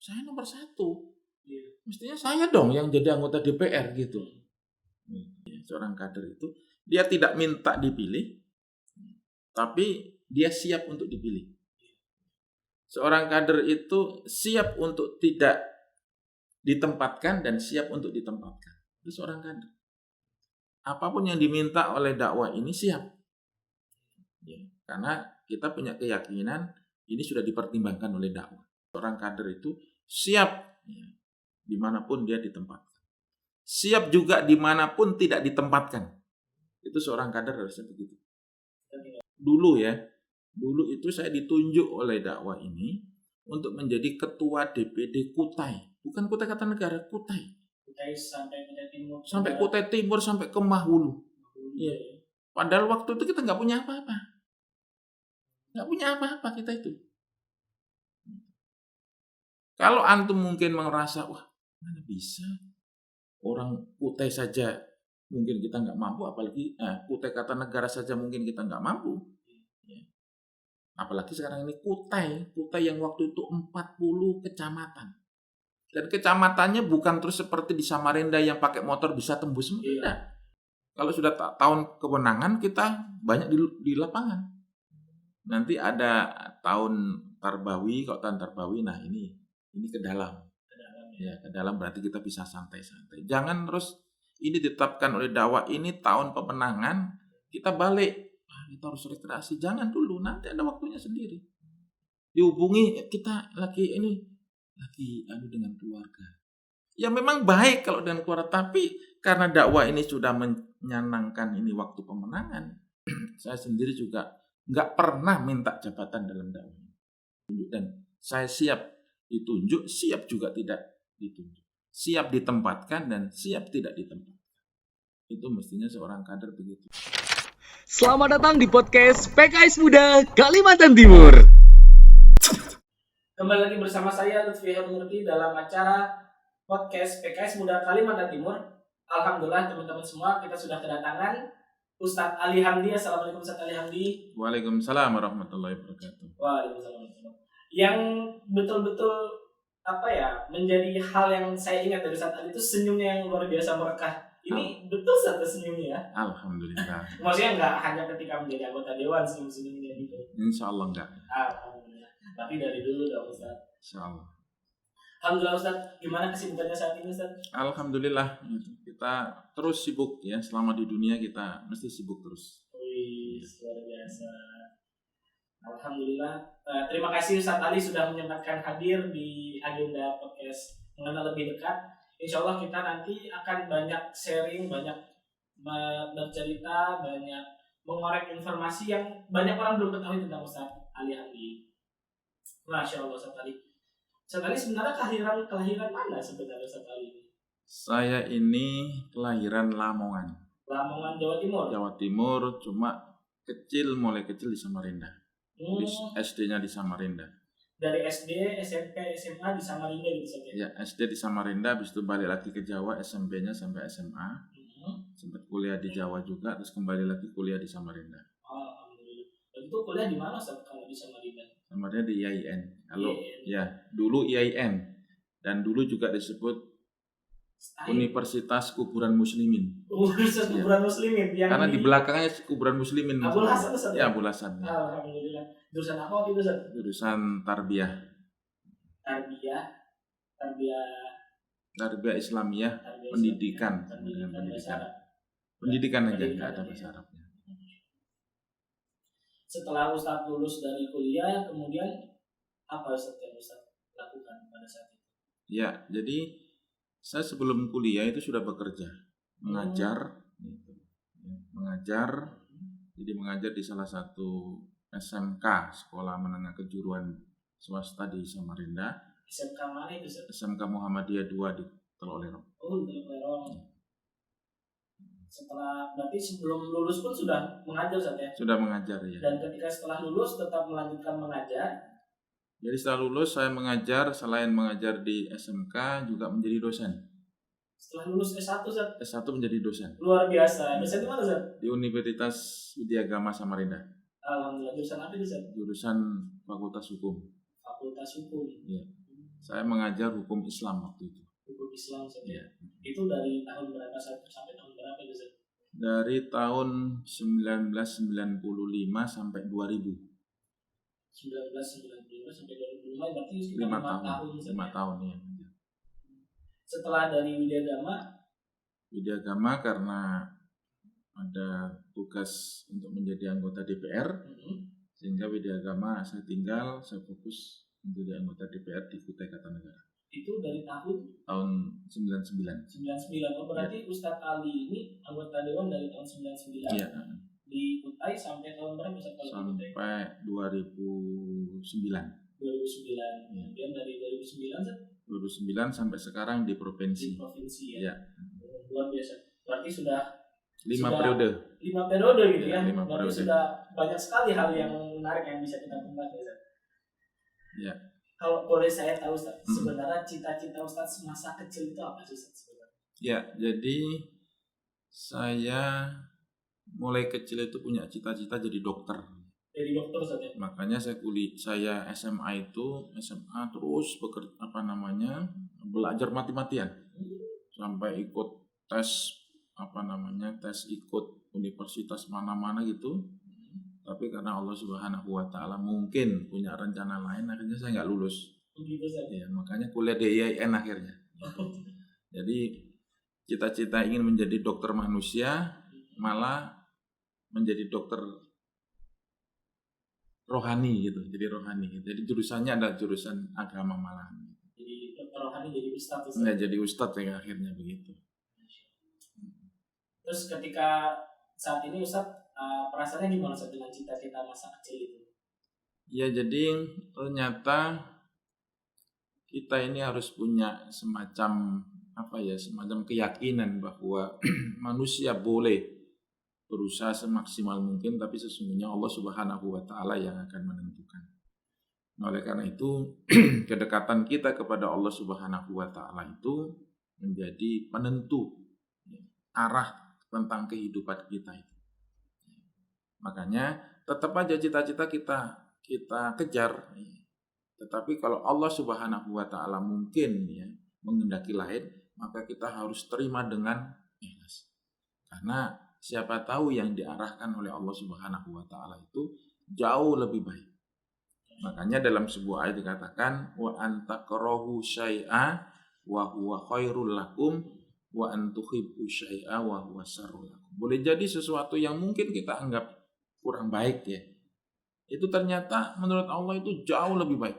saya nomor 1. Mestinya saya dong yang jadi anggota DPR gitu. Seorang kader itu dia tidak minta dipilih, tapi dia siap untuk dipilih. Seorang kader itu siap untuk tidak ditempatkan dan siap untuk ditempatkan. Itu seorang kader. Apapun yang diminta oleh dakwah ini siap. Karena kita punya keyakinan ini sudah dipertimbangkan oleh dakwah. Seorang kader itu siap dimanapun dia ditempatkan. Siap juga dimanapun tidak ditempatkan. Itu seorang kader harusnya begitu. Dulu itu saya ditunjuk oleh dakwah ini untuk menjadi ketua DPD Kutai. Bukan Kutai Kartanegara, Kutai. Kutai sampai Kutai Timur. Sampai Kutai Timur, sampai ke Mahulu. Iya. Padahal waktu itu kita nggak punya apa-apa. Nggak punya apa-apa kita itu. Kalau antum mungkin merasa, wah mana bisa orang Kutai saja mungkin kita nggak mampu, apalagi Kutai Kartanegara saja mungkin kita nggak mampu. Apalagi sekarang ini Kutai yang waktu itu 40 kecamatan. Dan kecamatannya bukan terus seperti di Samarinda yang pakai motor bisa tembus. Tidak. Kalau sudah tahun kemenangan kita banyak di lapangan. Nanti ada tahun Tarbawi, kalau tahun Tarbawi, nah ini ke dalam. Ya, ke dalam berarti kita bisa santai-santai. Jangan terus ini ditetapkan oleh dakwah ini tahun pemenangan kita balik. Kita harus rekreasi. Jangan dulu, nanti ada waktunya sendiri. Dihubungi kita lagi dengan keluarga. Ya memang baik kalau dengan keluarga, tapi karena dakwah ini sudah menyenangkan ini waktu pemenangan, saya sendiri juga nggak pernah minta jabatan dalam dakwah. Dan saya siap ditunjuk, siap juga tidak ditunjuk. Siap ditempatkan dan siap tidak ditempatkan. Itu mestinya seorang kader begitu. Selamat datang di podcast PKS Muda Kalimantan Timur. Kembali lagi bersama saya Lutfi Hermurti dalam acara podcast PKS Muda Kalimantan Timur. Alhamdulillah teman-teman semua, kita sudah kedatangan Ustadz Ali Hamdi. Assalamualaikum Ustadz Ali Hamdi. Waalaikumsalam warahmatullahi wabarakatuh. Waalaikumsalam. Yang betul-betul menjadi hal yang saya ingat dari Ustadz Ali itu senyumnya yang luar biasa merekah. Ini betul satu senyumnya ya? Alhamdulillah. Maksudnya nggak hanya ketika menjadi anggota dewan senyum-senyumnya gitu. Insya Allah enggak. Alhamdulillah. Tapi dari dulu dong Ustaz. Insya Allah. Alhamdulillah Ustaz. Gimana kesibukannya saat ini Ustaz? Alhamdulillah. Kita terus sibuk ya. Selama di dunia kita mesti sibuk terus. Wih, luar biasa. Alhamdulillah. Terima kasih Ustaz Ali sudah menyempatkan hadir di agenda podcast mengenal lebih dekat. Insya Allah kita nanti akan banyak sharing, banyak bercerita, banyak mengorek informasi yang banyak orang belum ketahui tentang Ustaz Ali Hamdi. Masya Allah Ustaz Ali. Ustaz Ali sebenarnya kelahiran mana sebenarnya Ustaz Ali? Saya ini kelahiran Lamongan. Lamongan, Jawa Timur? Jawa Timur, cuma mulai kecil di Samarinda. SD-nya di Samarinda. Dari SD, SMP, SMA di Samarinda gitu saja? Ya, SD di Samarinda, habis itu balik lagi ke Jawa, SMP-nya sampai SMA. Sempat kuliah di Jawa juga, terus kembali lagi kuliah di Samarinda. Alhamdulillah. Itu kuliah di mana Ustaz kalau di Samarinda? Samarinda di IAIN. Kalau ya, dulu IAIN. Dan dulu juga disebut Universitas Kuburan Muslimin. Universitas Kuburan Muslimin. Karena di belakangnya Kuburan Muslimin. Abul Hasan Ustaz? Ya, Abul Hasan. Alhamdulillah. Jurusan apa waktu itu Ustaz? Jurusan Tarbiyah. Tarbiyah Islamiyah, pendidikan. Pendidikan aja, nggak ada bahasa Arabnya. Setelah Ustaz lulus dari kuliah, kemudian apa Ustaz yang Ustaz lakukan pada saat itu? Ya, jadi saya sebelum kuliah itu sudah bekerja, mengajar. Jadi mengajar di salah satu SMK, Sekolah Menengah Kejuruan Swasta di Samarinda. SMK mana itu Ustaz? SMK Muhammadiyah 2 di Teluk Lerong. Oh, di Teluk Lerong. Setelah, berarti sebelum lulus pun sudah mengajar Ustaz ya? Sudah mengajar ya. Dan ketika setelah lulus tetap melanjutkan mengajar? Jadi setelah lulus saya mengajar, selain mengajar di SMK juga menjadi dosen. Setelah lulus S1 Ustaz? S1 menjadi dosen. Luar biasa. Dosen di mana Ustaz? Di Universitas Widyagama Samarinda. Alhamdulillah. Jurusan apa itu Ustaz? Jurusan Fakultas Hukum. Fakultas Hukum. Iya. Saya mengajar hukum Islam waktu itu. Hukum Islam Ustaz. Ya. Itu dari tahun berapa sampai tahun berapa itu Ustaz? Dari tahun 1995 sampai 2000. 1995 sampai 2005 berarti sekitar 5 5 tahun. tahun Ustaz. 5 tahun ya. Setelah dari Widyagama karena ada tugas untuk menjadi anggota DPR, sehingga Widyagama saya tinggal, saya fokus menjadi anggota DPR di Kutai Kartanegara. itu dari tahun Tahun 99. 99. Oh, berarti Ustadz Ali ini anggota dewan dari tahun 99 Iya, di Kutai sampai tahun berapa Ustadz kalau di Kutai? sampai 2009. 2009. Kemudian dari 2009 Ustadz 2009 sampai sekarang di di provinsi. provinsi ya. Iya. Luar biasa. Berarti sudah 5 Sudah. periode. 5 periode gitu Iya, ya. 5 Berarti periode. sudah banyak sekali hal yang menarik yang bisa kita bahas ya Ustadz. Iya. Kalau boleh saya tahu Ustadz, sebenarnya cita-cita Ustadz semasa kecil itu apa sih Ustadz sebenarnya? Ya, jadi saya mulai kecil itu punya cita-cita jadi dokter. Jadi dokter Ustadz ya? Makanya saya SMA terus belajar mati-matian sampai ikut tes tes ikut universitas mana-mana gitu. Tapi karena Allah Subhanahu wa taala mungkin punya rencana lain, akhirnya saya nggak lulus. Begitu Ustadz. Ya, makanya kuliah di IAIN akhirnya. Jadi cita-cita ingin menjadi dokter manusia malah menjadi dokter rohani gitu. Jadi rohani gitu. Jadi jurusannya adalah jurusan agama malahan. Jadi dokter rohani jadi ustadz Ustadz. Nggak jadi ustadz ya akhirnya begitu. Terus ketika saat ini Ustadz perasaannya gimana Ustadz dengan cita-cita masa kecil itu? Ya, jadi ternyata kita ini harus punya semacam keyakinan bahwa manusia boleh berusaha semaksimal mungkin, tapi sesungguhnya Allah Subhanahu wa taala yang akan menentukan. Nah, oleh karena itu kedekatan kita kepada Allah Subhanahu wa taala itu menjadi penentu arah tentang kehidupan kita itu. Makanya tetap aja cita-cita kita kejar. Tetapi kalau Allah Subhanahu wa taala mungkin menghendaki lain, maka kita harus terima dengan ikhlas. Karena siapa tahu yang diarahkan oleh Allah Subhanahu wa taala itu jauh lebih baik. Makanya dalam sebuah ayat dikatakan wa antakrahu syai'a wa huwa khairul lakum wa antuhibbu syai'a wa huwa syarrul lakum. Boleh jadi sesuatu yang mungkin kita anggap kurang baik ya, itu ternyata menurut Allah itu jauh lebih baik.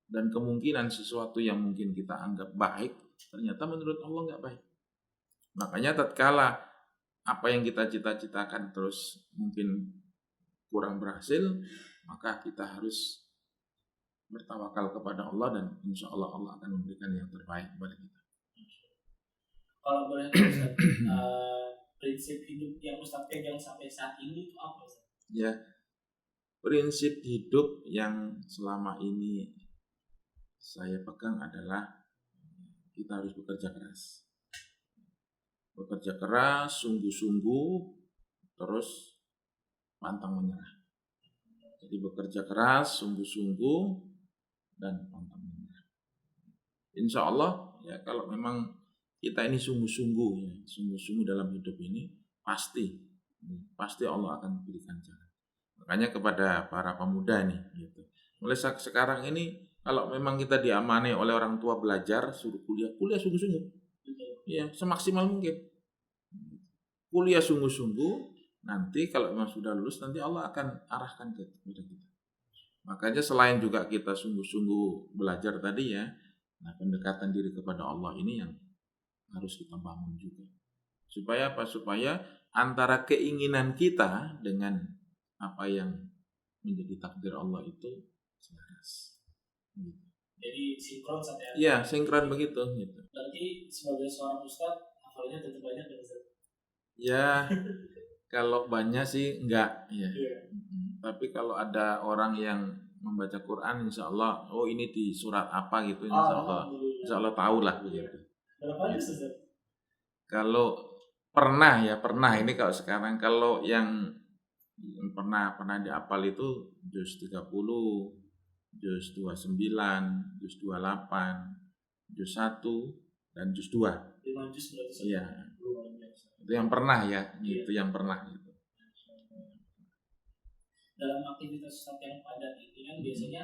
Dan kemungkinan sesuatu yang mungkin kita anggap baik ternyata menurut Allah nggak baik. Makanya tatkala apa yang kita cita-citakan terus mungkin kurang berhasil, maka kita harus bertawakal kepada Allah dan insya Allah Allah akan memberikan yang terbaik kepada kita. Kalau boleh tahu Ustadz, prinsip hidup yang Ustadz pegang sampai saat ini itu apa Ustadz? Ya, prinsip hidup yang selama ini saya pegang adalah kita harus bekerja keras. Bekerja keras, sungguh-sungguh, terus pantang menyerah. Jadi bekerja keras, sungguh-sungguh, dan pantang menyerah. Insya Allah, ya kalau memang kita ini sungguh-sungguh dalam hidup ini, pasti Allah akan berikan jalan. Makanya kepada para pemuda nih, gitu. Mulai sekarang ini, kalau memang kita diamani oleh orang tua belajar, suruh kuliah sungguh-sungguh. Ya, semaksimal mungkin. Kuliah sungguh-sungguh, nanti kalau memang sudah lulus, nanti Allah akan arahkan kepada kita. Makanya selain juga kita sungguh-sungguh belajar tadi ya, nah pendekatan diri kepada Allah ini yang harus kita bangun juga. Supaya apa? Supaya antara keinginan kita dengan apa yang menjadi takdir Allah itu selaras. Gitu. Jadi sinkron saat ya? Iya, sinkron begitu. Gitu. Berarti sebagai seorang ustadz, hafalnya tentu banyak ya Ustadz? Ya, kalau banyak sih enggak. Ya. Iya. Tapi kalau ada orang yang membaca Quran, insya Allah, oh ini di surat apa gitu, insya Allah tahu lah begitu. Berapa ya Ustadz? Kalau pernah ini kalau sekarang, kalau yang pernah dihafal itu juz 30, juz 29, juz 28, juz 1, dan juz 2. 5 juz berarti. Iya. Luar biasa. Itu yang pernah ya, Iya. itu yang pernah gitu. Dalam aktivitas Ustaz yang padat itu kan biasanya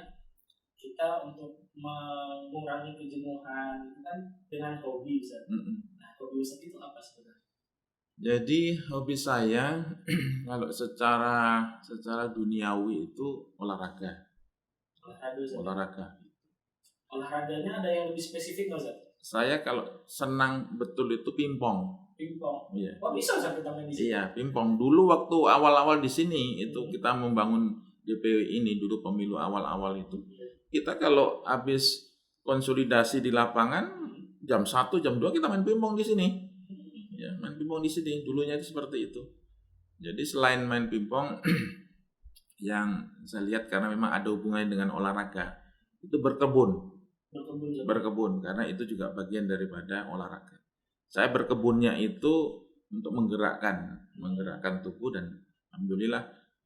kita untuk mengurangi kejenuhan itu kan dengan hobi Ustaz. Nah, hobi Ustaz itu apa sebenarnya? Jadi hobi saya kalau secara duniawi itu olahraga. Olahraganya ada yang lebih spesifik nggak Ustaz? Saya kalau senang betul itu pingpong. Pingpong. Iya. Oh bisa Ustaz kita main di sini? Iya, pingpong. Dulu waktu awal-awal di sini itu kita membangun DPW ini dulu pemilu awal-awal itu. Kita kalau habis konsolidasi di lapangan jam 1, jam 2 kita main pingpong di sini. Ya, main pingpong di sini. Dulunya itu seperti itu. Jadi selain main pingpong yang saya lihat karena memang ada hubungannya dengan olahraga, itu berkebun karena itu juga bagian daripada olahraga. Saya berkebunnya itu untuk menggerakkan tubuh dan alhamdulillah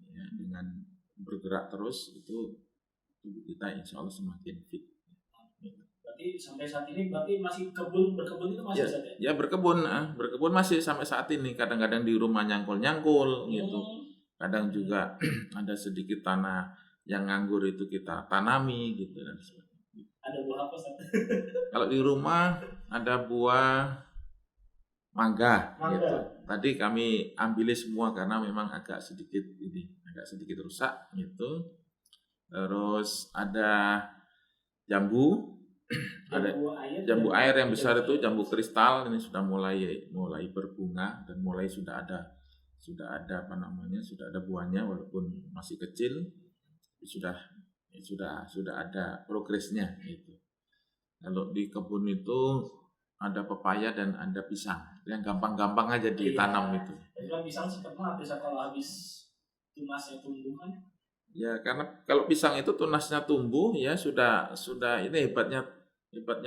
ya, dengan bergerak terus itu tubuh kita insya Allah semakin fit. Berarti sampai saat ini berarti masih berkebun itu masih Ustaz ya? Ya berkebun masih sampai saat ini. Kadang-kadang di rumah nyangkul gitu. Kadang juga ada sedikit tanah yang nganggur itu kita tanami gitu dan sebagainya. Ada buah apa Ustaz? Kalau di rumah ada buah mangga. Gitu. Tadi kami ambil semua karena memang agak sedikit rusak gitu. Terus ada jambu, ada jambu air yang besar itu, jambu kristal ini sudah mulai berbunga dan sudah ada buahnya walaupun masih kecil, sudah ada progresnya gitu. Kalau di kebun itu ada pepaya dan ada pisang yang gampang-gampang aja ditanam itu. Kalau pisang sepertinya bisa kalau habis tunasnya tumbuh kan? Ya karena kalau pisang itu tunasnya tumbuh ya sudah ini hebatnya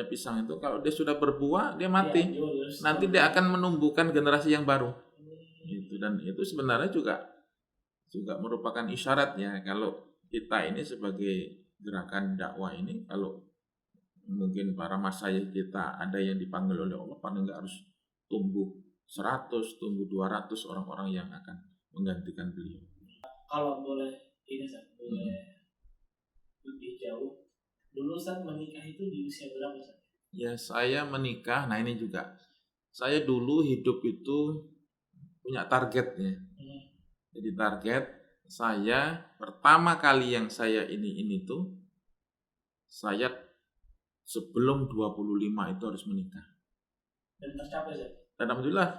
pisang itu kalau dia sudah berbuah dia mati. Ya, nanti dia akan menumbuhkan generasi yang baru. Gitu dan itu sebenarnya juga merupakan isyaratnya kalau kita ini sebagai gerakan dakwah ini kalau mungkin para masyayikh kita ada yang dipanggil oleh Allah paling enggak harus tumbuh 100, tumbuh 200 orang-orang yang akan menggantikan beliau. Kalau boleh ini Ustaz, boleh lebih jauh. Dulu Ustaz menikah itu di usia berapa Ustaz? Ya saya menikah, nah ini juga. Saya dulu hidup itu punya targetnya. Jadi target saya pertama kali yang saya ini tuh saya sebelum 25 itu harus menikah. Dan tercapai Ustaz? Dan alhamdulillah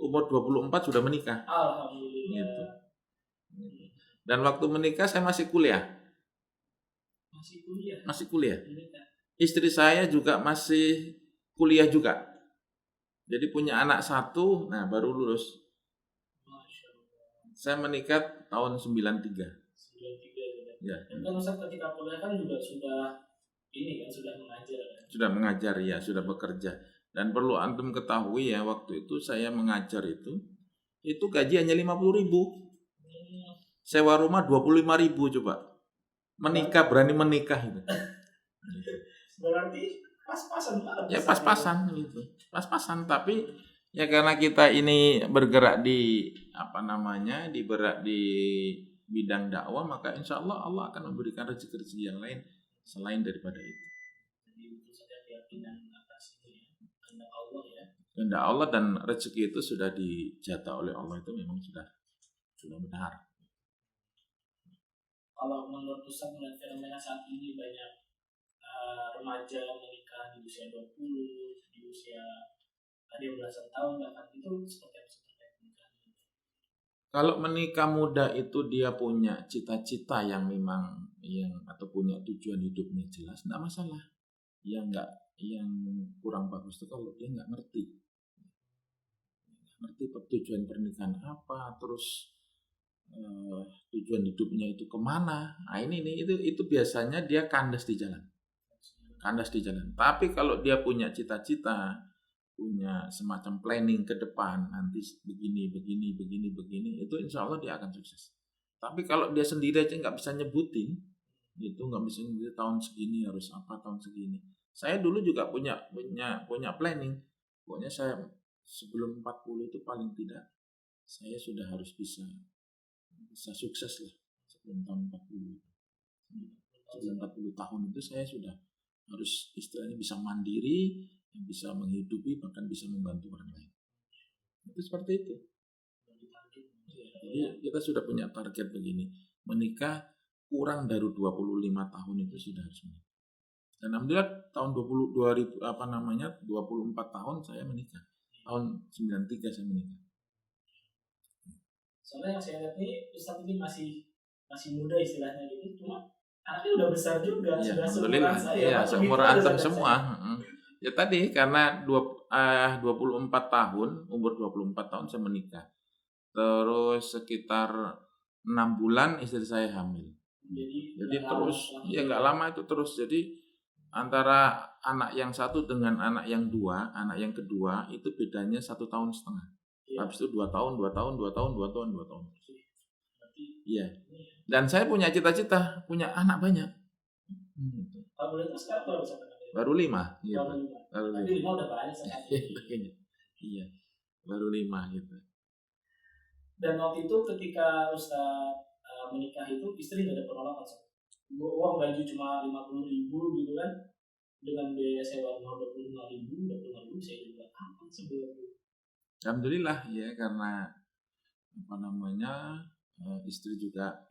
umur 24 sudah menikah. Alhamdulillah. Gitu. Dan waktu menikah saya masih kuliah. Masih kuliah. Istri saya juga masih kuliah juga. Jadi punya anak 1, nah baru lulus. Saya menikah tahun 93. Ya. Dan kan Ustaz ketika kuliah kan juga sudah mengajar. Sudah mengajar ya, sudah bekerja. Dan perlu antum ketahui ya, waktu itu saya mengajar itu gaji hanya 50.000. Sewa rumah 25.000 coba. Menikah berani menikah itu. Berarti pas-pasan banget. Ya pas-pasan gitu. Pas-pasan tapi ya karena kita ini bergerak di di bidang dakwah maka insya Allah akan memberikan rezeki yang lain selain daripada itu. Jadi itu saja keyakinan atas ini kehendak Allah ya. Kehendak Allah dan rezeki itu sudah dijatah oleh Allah itu memang sudah benar. Kalau menurut Ustaz melihat fenomena saat ini banyak remaja menikah di usia 20, di usia ada yang belasan tahun bahkan itu seperti apa pernikahan? Kalau menikah muda itu dia punya cita-cita yang memang atau punya tujuan hidupnya jelas, enggak masalah. Yang kurang bagus itu kalau dia enggak ngerti tujuan pernikahan apa, terus tujuan hidupnya itu kemana. Nah itu biasanya dia kandas di jalan. Tapi kalau dia punya cita-cita, punya semacam planning ke depan, nanti begini, itu insya Allah dia akan sukses. Tapi kalau dia sendiri aja nggak bisa nyebutin, Itu nggak bisa gitu, tahun segini harus apa, tahun segini. Saya dulu juga punya planning. Pokoknya saya sebelum 40 itu paling tidak saya sudah harus bisa sukses lah sebelum tahun 40. Sebelum 40 tahun itu saya sudah harus istilahnya bisa mandiri, bisa menghidupi, bahkan bisa membantu orang lain. Itu seperti itu. Jadi kita sudah punya target begini, menikah kurang dari 25 tahun itu sudah harus menikah. Dan alhamdulillah tahun 24 tahun saya menikah. Tahun 93 saya menikah. Soalnya yang saya lihat nih Ustadz ini masih muda istilahnya gitu, cuma anaknya udah besar juga, Ya, sudah alhamdulillah. seumuran saya. Ya, Bahkan seumuran gitu antum ada semua. saya. Ya tadi karena 24 tahun, umur 24 tahun saya menikah. Terus sekitar 6 bulan istri saya hamil. Jadi terus, ya nggak lama itu terus. Jadi antara anak yang satu dengan anak yang kedua itu bedanya 1,5 tahun. Habis itu 2 tahun. Iya. Dan saya punya cita-cita, punya anak banyak. Kalau boleh tahu sekarang berapa sampai? Baru 5. Gitu. Baru 5. Tapi 5 udah banyak sekali. Iya. Baru 5 gitu. Dan waktu itu ketika Ustadz menikah itu istri nggak ada penolakan, uang gaji cuma 50.000 gitu kan, dengan biaya sewa rumah 25.000 saya juga apa sebulan itu. Alhamdulillah ya, karena istri juga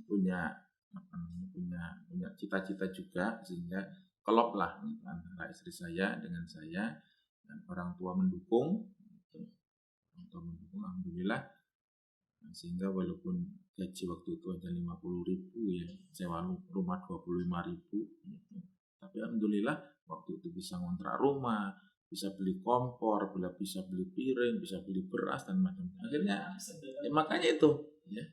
punya cita-cita juga, sehingga kelop lah antara istri saya dengan saya, dan orang tua mendukung. Alhamdulillah, sehingga walaupun gaji waktu itu hanya 50.000 ya, sewa rumah 25.000 gitu. Tapi alhamdulillah waktu itu bisa ngontrak rumah, bisa beli kompor, bisa beli piring, bisa beli beras dan macam-macam. Akhirnya ya, makanya itu ya.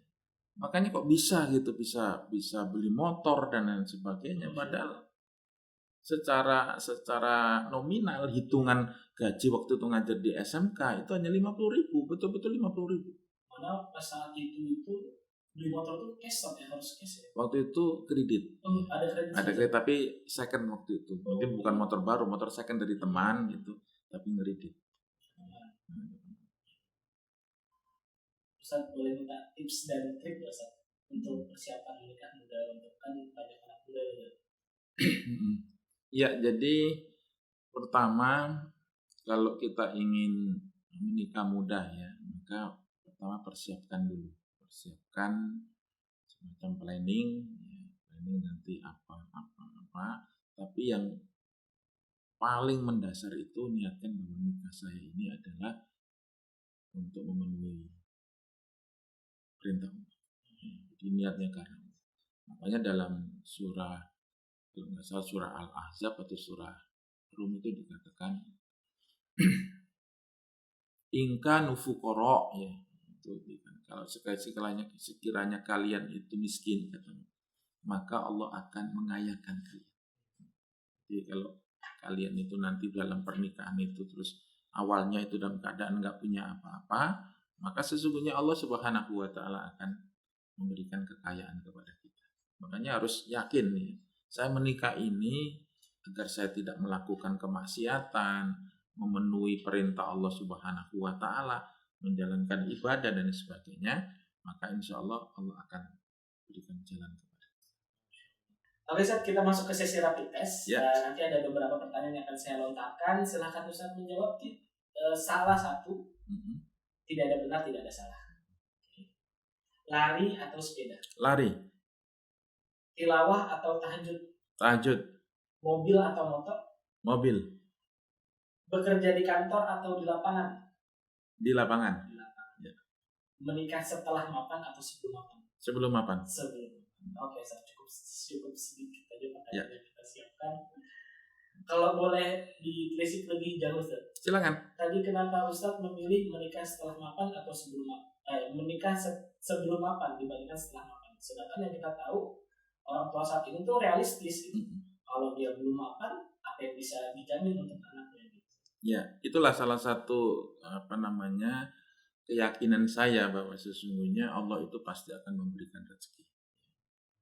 Makanya kok bisa gitu, bisa beli motor dan lain sebagainya, padahal secara nominal hitungan gaji waktu itu ngajar di SMK itu hanya 50.000, betul-betul 50.000. Mana pas saat itu beli motor tuh cash ya, harus cash ya. Waktu itu kredit. Ada kredit tapi second waktu itu. Mungkin bukan motor baru, motor second dari teman gitu, tapi kredit. Ustaz boleh minta tips dan trik ya Ustaz untuk persiapan menikah muda, untuk kan banyak anak muda juga. Ya, jadi pertama kalau kita ingin menikah muda ya, maka pertama persiapkan semacam planning nanti apa. Tapi yang paling mendasar itu niatkan bahwa nikah saya ini adalah untuk memenuhi perintah Allah. Jadi niatnya karena Allah. Makanya dalam surah Al-Ahzab atau surah Rum itu dikatakan ingka nufukoro ya. Kalau sekiranya kalian itu miskin, maka Allah akan mengayakan kalian. Jadi kalau kalian itu nanti dalam pernikahan itu terus awalnya itu dalam keadaan nggak punya apa-apa, maka sesungguhnya Allah Subhanahu wa Ta'ala akan memberikan kekayaan kepada kita. Makanya harus yakin nih, saya menikah ini agar saya tidak melakukan kemaksiatan, memenuhi perintah Allah Subhanahu wa Ta'ala, menjalankan ibadah dan sebagainya, maka insya Allah Allah akan berikan jalan kepada kita. Oke Ustaz, kita masuk ke sesi rapid test. Ya. Nanti ada beberapa pertanyaan yang akan saya lontarkan. Silahkan Ustaz menjawab. Salah satu, tidak ada benar, tidak ada salah. Lari atau sepeda? Lari. Tilawah atau tahajud? Tahajud. Mobil atau motor? Mobil. Bekerja di kantor atau di lapangan? Di lapangan. Ya. Menikah setelah mapan atau sebelum mapan? Sebelum mapan. Oke, cukup sedikit aja pertanyaan yang kita siapkan. Kalau boleh ditelisik lebih jauh, Ustaz. Silakan. Tadi kenapa Ustaz memilih menikah setelah mapan atau menikah sebelum mapan dibandingkan setelah mapan? Sedangkan yang kita tahu orang tua saat ini tuh realistis gitu. Kalau dia belum mapan, apa yang bisa dijamin untuk anaknya? Ya, itulah salah satu keyakinan saya bahwa sesungguhnya Allah itu pasti akan memberikan rezeki.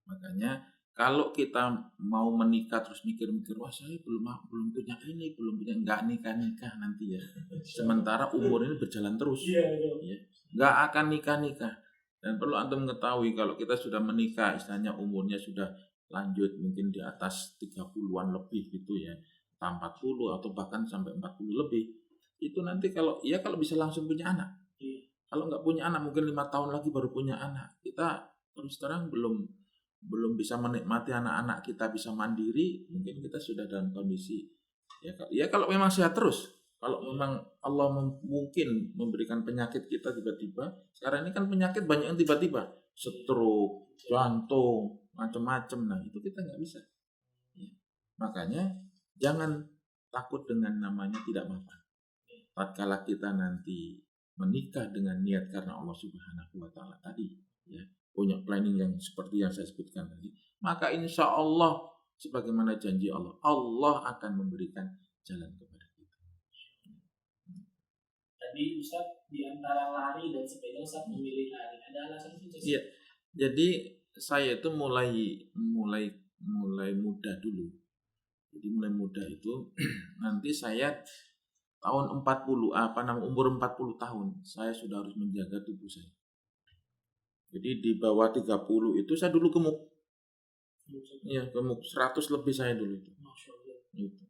Makanya kalau kita mau menikah terus mikir-mikir, wah saya belum punya ini, belum punya, nggak nikah nanti ya. Sementara umur ini berjalan terus, Iya. ya. Nggak akan nikah. Dan perlu antum ketahui kalau kita sudah menikah, istilahnya umurnya sudah lanjut, mungkin di atas 30-an lebih gitu ya, 40 atau bahkan sampai 40 lebih, itu nanti kalau bisa langsung punya anak. Kalau nggak punya anak, mungkin 5 tahun lagi baru punya anak. Kita terus terang belum bisa menikmati anak-anak kita bisa mandiri, mungkin kita sudah dalam kondisi ya kalau memang sehat terus. Kalau memang Allah mungkin memberikan penyakit kita tiba-tiba, sekarang ini kan penyakit banyak yang tiba-tiba, stroke, jantung, macam-macam. Nah itu kita nggak bisa. Ya. Makanya jangan takut dengan namanya tidak mapan. Tatkala kita nanti menikah dengan niat karena Allah Subhanahu wa Ta'ala tadi, ya, punya planning yang seperti yang saya sebutkan tadi, maka insya Allah sebagaimana janji Allah akan memberikan jalan kepada kita. Tadi Ustaz di antara lari dan sepeda Ustaz memilih lari. Ada alasan khusus? Iya. Jadi saya itu mulai muda dulu. Jadi mulai muda itu nanti saya tahun umur 40 tahun saya sudah harus menjaga tubuh saya. Jadi di bawah 30 itu saya dulu gemuk. Iya, gemuk 100 lebih saya dulu itu. Masya Allah. Itu.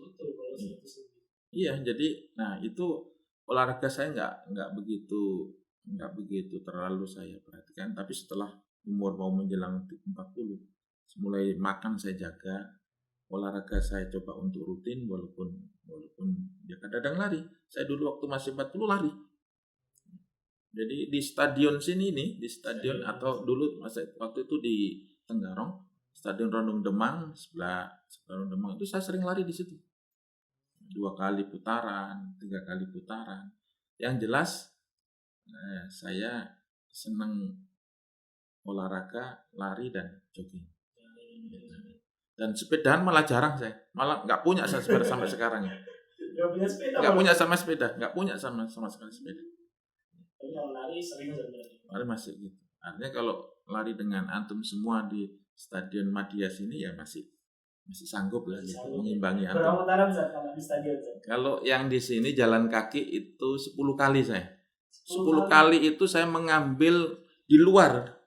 Betul kalau 100 lebih. Iya, jadi itu olahraga saya nggak begitu terlalu saya perhatikan, tapi setelah umur mau menjelang 40, mulai makan saya jaga, olahraga saya coba untuk rutin walaupun ya kadang-kadang lari. Saya dulu waktu masih 40 lari. Jadi di stadion sini nih, di stadion atau dulu waktu itu di Tenggarong, Stadion Rondong Demang, sebelah Rondong Demang itu saya sering lari di situ. 2 kali putaran, 3 kali putaran. Yang jelas saya senang olahraga, lari dan jogging. Dan sepedaan malah jarang saya. Malah nggak punya saya sepeda sampai sekarang ya. Nggak punya sama sepeda. Nggak punya sama sekali sepeda. Kalau lari sering sebenarnya. Lari masih gitu. Artinya kalau lari dengan antum semua di Stadion Madia sini ya masih sanggup lah ya, mengimbangi antum. Berapa putaran Zat kalau di stadion Zat? Kalau yang di sini jalan kaki itu 10 kali saya. 10 kali itu saya mengambil di luar.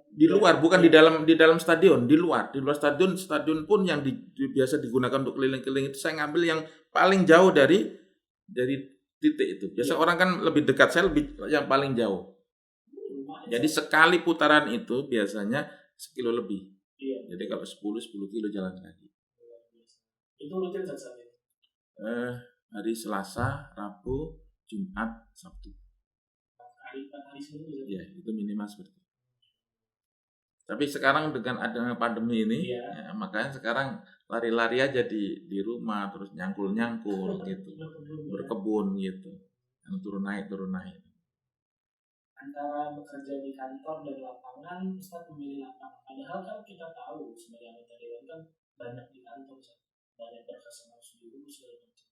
Di luar, bukan di dalam stadion, di luar stadion pun yang biasa digunakan untuk keliling-keliling itu saya ngambil yang paling jauh dari titik itu. Biasa orang kan lebih dekat, saya lebih yang paling jauh. Jadi sekali putaran itu biasanya 1 kilo lebih. Jadi kalau 10 kilo jalan kaki. Itu rutin saja. Hari Selasa, Rabu, Jumat, Sabtu. 4 hari seminggu. Ya, itu minimal seperti itu. Tapi sekarang dengan adanya pandemi ini, ya, makanya sekarang lari-lari aja di rumah, terus nyangkul gitu, berkebun gitu, turun naik. Antara bekerja di kantor dan lapangan, Ustaz memilih lapangan. Padahal kan kita tahu sebagai anggota dewan kan banyak di kantor, Ustaz. Banyak berkesan harus diurus segala macam.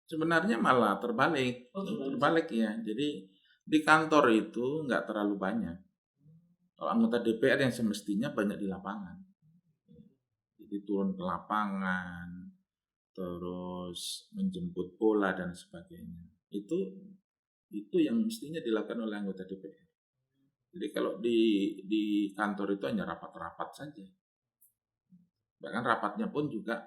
Sebenarnya malah terbalik. Terbalik ya. Jadi di kantor itu nggak terlalu banyak. Kalau anggota DPR yang semestinya banyak di lapangan. Jadi turun ke lapangan, terus menjemput bola dan sebagainya. Itu yang mestinya dilakukan oleh anggota DPR. Jadi kalau di kantor itu hanya rapat-rapat saja. Bahkan rapatnya pun juga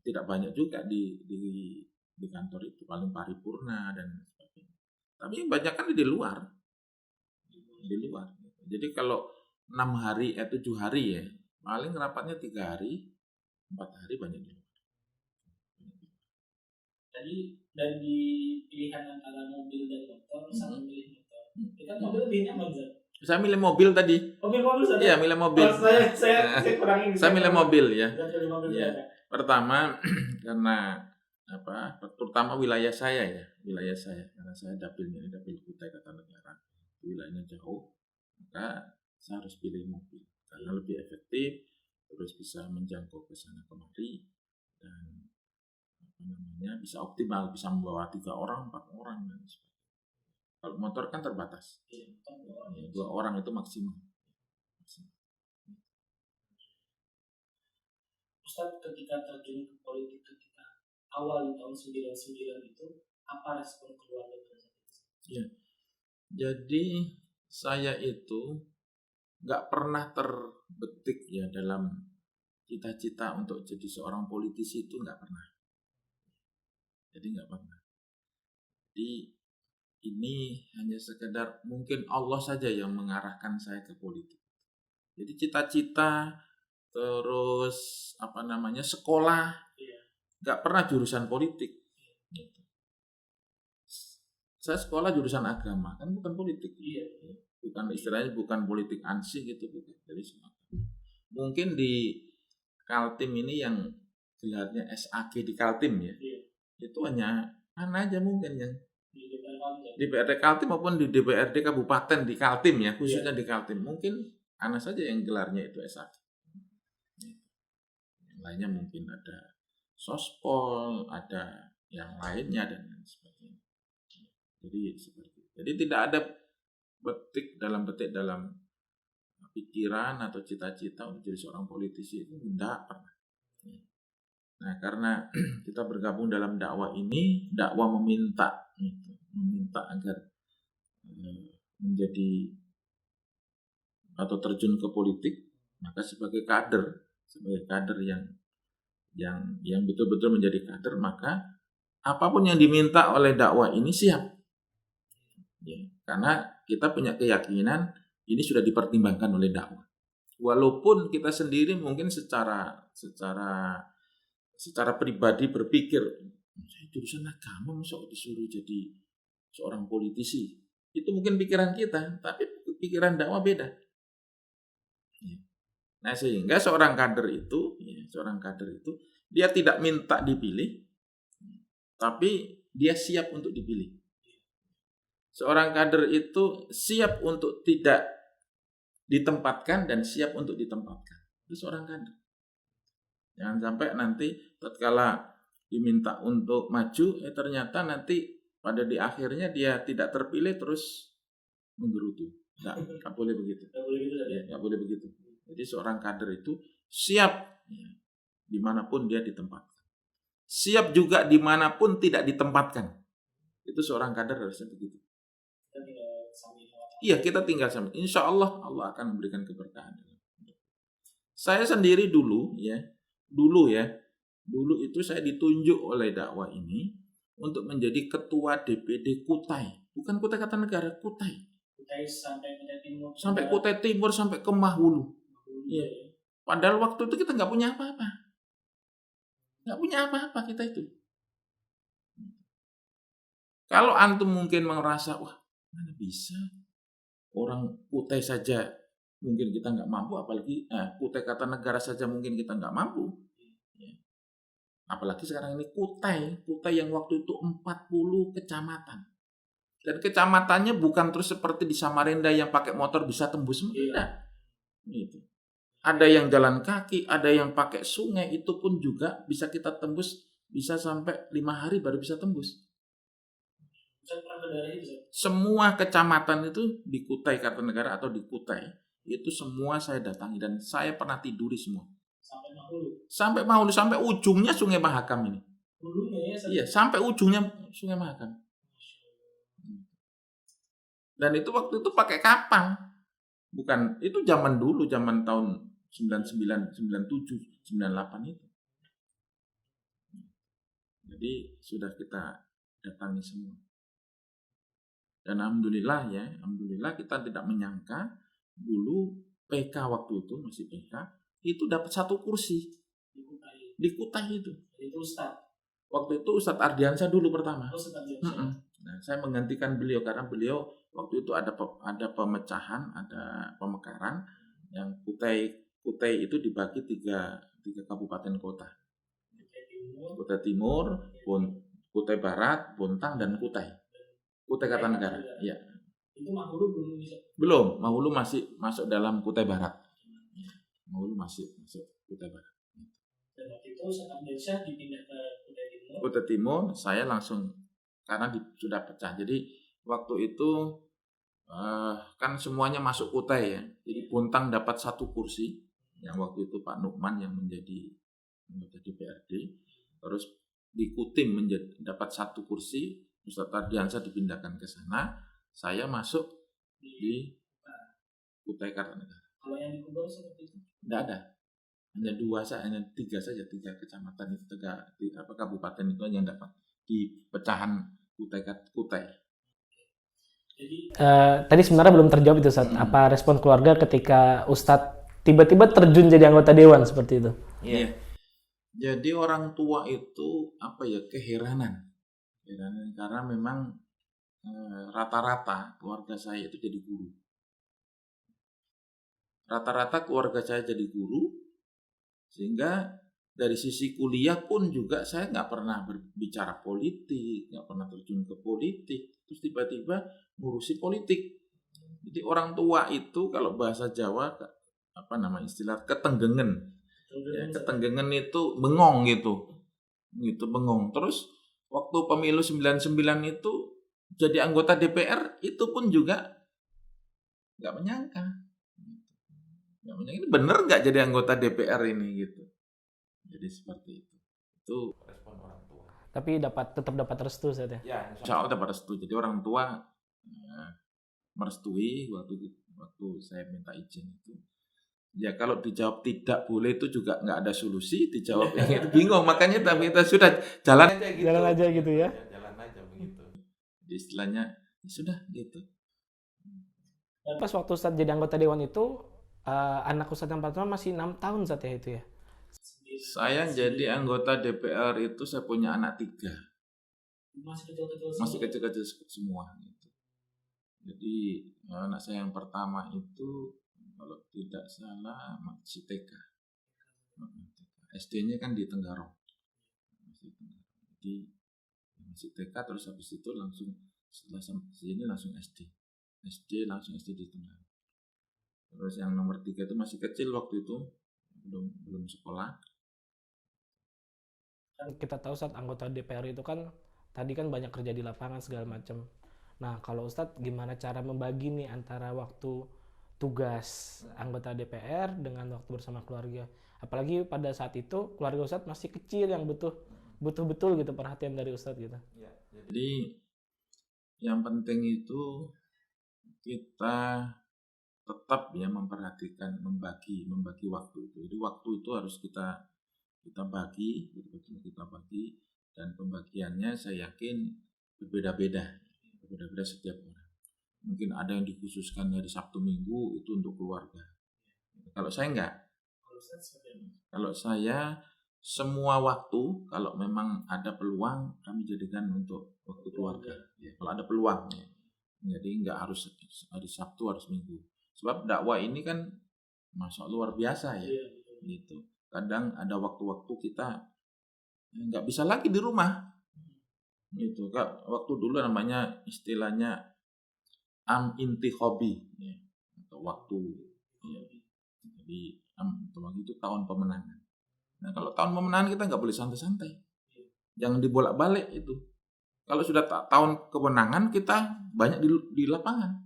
tidak banyak juga di kantor itu, paling paripurna dan sebagainya. Tapi banyak kan di luar. Jadi kalau 6 hari, 7 hari ya, paling rapatnya 3 hari, 4 hari banyak di luar. Tadi dan di pilihan antara mobil dan motor, sama milih motor. Kita mobil lebih nyaman, Zat. Saya milih mobil tadi. Mobil Zat? Iya, milih mobil. Saya kurangin. Saya milih mobil ya. Ya. Pertama karena terutama wilayah saya karena saya dapil Kutai Kartanegara, wilayahnya jauh, maka saya harus pilih mobil karena lebih efektif, terus bisa menjangkau ke sana kemari dan bisa optimal, bisa membawa 3 orang, 4 orang dan sebagainya. Kalau motor kan terbatas, 2 orang itu maksimal. Ustadz ketika terjun ke politik ketika awal di tahun 99 itu, apa respon keluarga terhadap itu? Ya. Jadi saya itu nggak pernah terbetik ya dalam cita-cita untuk jadi seorang politisi, itu nggak pernah. Jadi nggak pernah. Jadi ini hanya sekedar mungkin Allah saja yang mengarahkan saya ke politik. Jadi cita-cita terus sekolah nggak pernah jurusan politik. Gitu. Saya sekolah jurusan agama, kan bukan politik. Bukan istilahnya bukan politik ansih gitu, bukan. Jadi mungkin di Kaltim ini yang gelarnya SAG di Kaltim ya, itu hanya aja mungkin yang di DPRD Kaltim maupun di DPRD Kabupaten di Kaltim ya, khususnya di Kaltim. Mungkin Ana saja yang gelarnya itu SAG. Yang lainnya mungkin ada Sospol, ada yang lainnya dan lain sebagainya. Jadi seperti itu. Jadi tidak ada betik dalam pikiran atau cita-cita untuk jadi seorang politisi, itu tidak pernah. Nah, karena kita bergabung dalam dakwah ini, dakwah meminta agar menjadi atau terjun ke politik, maka sebagai kader yang betul-betul menjadi kader, maka apapun yang diminta oleh dakwah ini siap. Ya, karena kita punya keyakinan ini sudah dipertimbangkan oleh dakwah. Walaupun kita sendiri mungkin secara pribadi berpikir, saya jurusan agama masa disuruh jadi seorang politisi. Itu mungkin pikiran kita, tapi pikiran dakwah beda. Nah, sehingga seorang kader itu dia tidak minta dipilih, tapi dia siap untuk dipilih. Seorang kader itu siap untuk tidak ditempatkan dan siap untuk ditempatkan. Itu seorang kader. Jangan sampai nanti tatkala diminta untuk maju, ternyata nanti pada di akhirnya dia tidak terpilih terus menggerutu. Nggak boleh begitu. Nggak boleh begitu. Jadi seorang kader itu siap dimanapun dia ditempatkan. Siap juga dimanapun tidak ditempatkan. Itu seorang kader harusnya begitu. Iya, kita tinggal sama. Insya Allah akan memberikan keberkahan. Saya sendiri dulu itu saya ditunjuk oleh dakwah ini untuk menjadi ketua DPD Kutai, bukan Kutai Kartanegara, Kutai. Kutai sampai Kutai Timur. Sampai Kutai Timur sampai ke Mahulu. Iya. Padahal waktu itu kita nggak punya apa-apa. Nggak punya apa-apa kita itu. Kalau antum mungkin merasa, wah mana bisa orang Kutai saja mungkin kita nggak mampu, apalagi Kutai Kartanegara saja mungkin kita nggak mampu. Ya. Apalagi sekarang ini Kutai yang waktu itu 40 kecamatan. Dan kecamatannya bukan terus seperti di Samarinda yang pakai motor bisa tembus, enggak. Gitu. Ada yang jalan kaki, ada yang pakai sungai, itu pun juga bisa kita tembus, bisa sampai 5 hari baru bisa tembus. Semua kecamatan itu di Kutai Kartanegara atau di Kutai itu semua saya datangi dan saya pernah tiduri semua. Sampai Mahulu, sampai ujungnya Sungai Mahakam ini. Iya, sampai ujungnya Sungai Mahakam. Dan itu waktu itu pakai kapal. Bukan, itu zaman dulu, zaman tahun 99, 97, 98 itu. Jadi sudah kita datangi semua. Dan alhamdulillah kita tidak menyangka dulu PK waktu itu masih PK itu dapat 1 kursi di Kutai itu. Itu Ustadz. Waktu itu Ustadz Ardiansyah dulu pertama. Nah, saya menggantikan beliau karena beliau waktu itu ada pemecahan, ada pemekaran yang Kutai itu dibagi 3 kabupaten kota. Kutai Timur, Kutai Barat, Bontang dan Kutai Kartanegara. Ya. Itu Mahulu belum bisa. Belum, Mahulu masih masuk dalam Kutai Barat. Mahulu masih masuk Kutai Barat. Dan waktu itu Indonesia dipindah ke Kutai Timur. Kutai Timur, saya langsung karena sudah pecah. Jadi waktu itu kan semuanya masuk Kutai ya. Jadi Bontang dapat 1 kursi. Yang waktu itu Pak Nukman yang menjadi anggota DPRD, terus dikutim menjadi dapat 1 kursi, Ustadz Ardiansyah dipindahkan ke sana, saya masuk di Kutai Kartanegara. Kalau yang di Kubau seperti itu? Tidak ada, hanya 2 saja, hanya 3 saja, 3 kecamatan itu, 3 kabupaten itu yang dapat di pecahan Kutai. Jadi tadi sebenarnya belum terjawab itu Ustadz. Apa respon keluarga ketika Ustadz tiba-tiba terjun jadi anggota dewan seperti itu? Iya. Jadi orang tua itu keheranan karena memang rata-rata keluarga saya itu jadi guru. Rata-rata keluarga saya jadi guru, sehingga dari sisi kuliah pun juga saya nggak pernah berbicara politik, nggak pernah terjun ke politik, terus tiba-tiba ngurusi politik. Jadi orang tua itu kalau bahasa Jawa istilah ketenggengen. Ya, ketenggengen itu bengong gitu bengong. Terus waktu pemilu 99 itu jadi anggota DPR itu pun juga nggak menyangka ini bener nggak jadi anggota DPR ini gitu. Jadi seperti itu respon orang tua. Tapi tetap dapat restu Ustadz ya? Ya, insya Allah dapat restu. Jadi orang tua merestui waktu saya minta izin itu. Ya kalau dijawab tidak boleh itu juga nggak ada solusi, dijawab yang bingung. Makanya kita sudah jalan aja gitu. Jalan aja gitu ya? Jalan aja begitu. Jadi istilahnya ya sudah gitu. Pas waktu Ustadz jadi anggota dewan itu, anak Ustadz yang pertama masih 6 tahun Ustadz ya itu ya? Saya jadi anggota DPR itu saya punya anak 3. Masih kecil-kecil semua gitu. Jadi anak saya yang pertama itu kalau tidak salah masih TK. SD-nya kan di Tenggarong. Jadi masih TK, terus habis itu langsung setelah sampai sini langsung SD di Tenggarong. Terus yang nomor 3 itu masih kecil waktu itu, belum sekolah. Kita tahu saat anggota DPR itu kan tadi kan banyak kerja di lapangan segala macam. Nah kalau Ustadz gimana cara membagi nih antara waktu tugas anggota DPR dengan waktu bersama keluarga? Apalagi pada saat itu keluarga Ustadz masih kecil yang butuh betul gitu perhatian dari Ustadz gitu. Ya, jadi yang penting itu kita tetap ya memperhatikan membagi waktu itu. Jadi waktu itu harus kita bagi, betul-betul kita bagi, dan pembagiannya saya yakin berbeda-beda setiap orang. Mungkin ada yang dikhususkan hari Sabtu Minggu itu untuk keluarga. Kalau saya enggak. Kalau saya semua waktu kalau memang ada peluang kami jadikan untuk waktu keluarga. Ya, kalau ada peluang ya. Jadi enggak harus hari Sabtu, harus Minggu. Sebab dakwah ini kan masya Allah luar biasa ya. Gitu. Kadang ada waktu-waktu kita nggak bisa lagi di rumah. Gitu. Waktu dulu namanya istilahnya intikhobi ya. Atau waktu ya. Jadi itu tahun pemenangan. Nah kalau tahun pemenangan kita nggak boleh santai-santai. Jangan dibolak-balik itu. Kalau sudah tahun kemenangan kita banyak di lapangan.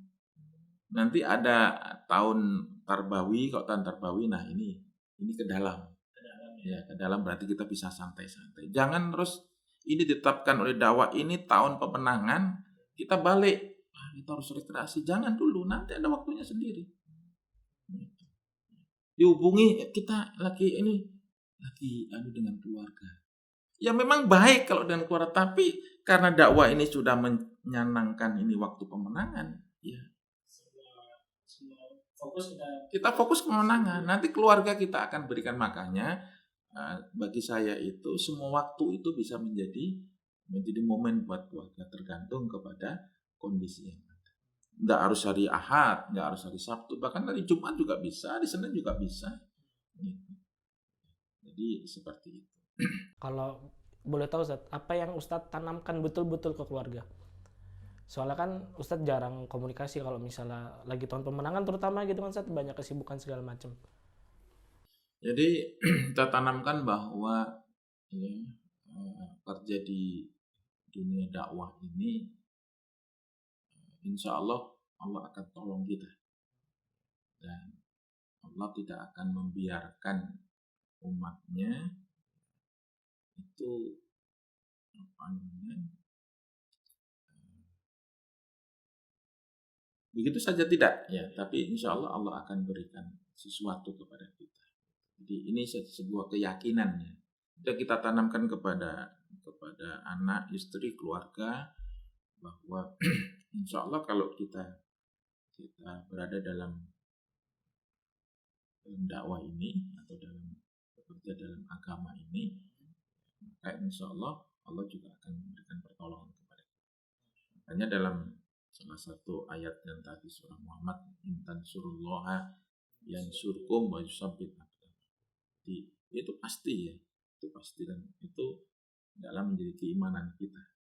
Nanti ada tahun Tarbawi, kalau tahun Tarbawi, nah ini ke dalam. Ya, ke dalam berarti kita bisa santai-santai. Jangan terus ini ditetapkan oleh dakwah ini tahun pemenangan, kita balik. Kita harus rekreasi. Jangan dulu, nanti ada waktunya sendiri. Dihubungi kita lagi dengan keluarga. Ya memang baik kalau dengan keluarga, tapi karena dakwah ini sudah menyenangkan ini waktu pemenangan, ya kita fokus kemenangan. Nanti keluarga kita akan berikan. Makanya bagi saya itu semua waktu itu bisa menjadi momen buat keluarga, tergantung kepada kondisi yang ada. Nggak harus hari Ahad, nggak harus hari Sabtu, bahkan hari Jumat juga bisa, hari Senin juga bisa. Gitu. Jadi seperti itu. Kalau boleh tahu Ustadz, apa yang Ustadz tanamkan betul-betul ke keluarga? Soalnya kan Ustadz jarang komunikasi kalau misalnya lagi tahun pemenangan terutama gitu kan Ustadz, banyak kesibukan segala macam. Jadi kita tanamkan bahwa kerja di dunia dakwah ini insya Allah akan tolong kita. Dan Allah tidak akan membiarkan umatnya itu apa namanya, begitu saja tidak ya, tapi insya Allah Allah akan berikan sesuatu kepada kita. Jadi ini sebuah keyakinan ya, itu kita tanamkan kepada anak, istri, keluarga, bahwa insya Allah kalau kita berada dalam dakwah ini atau dalam bekerja dalam agama ini, maka insya Allah Allah juga akan memberikan pertolongan kepada kita. Makanya dalam salah satu ayat yang tadi surah Muhammad, intan surullaha yansurkum wa yusabbit aqdamakum. Jadi itu pasti ya, itu pasti, dan itu dalam menjadi keimanan kita.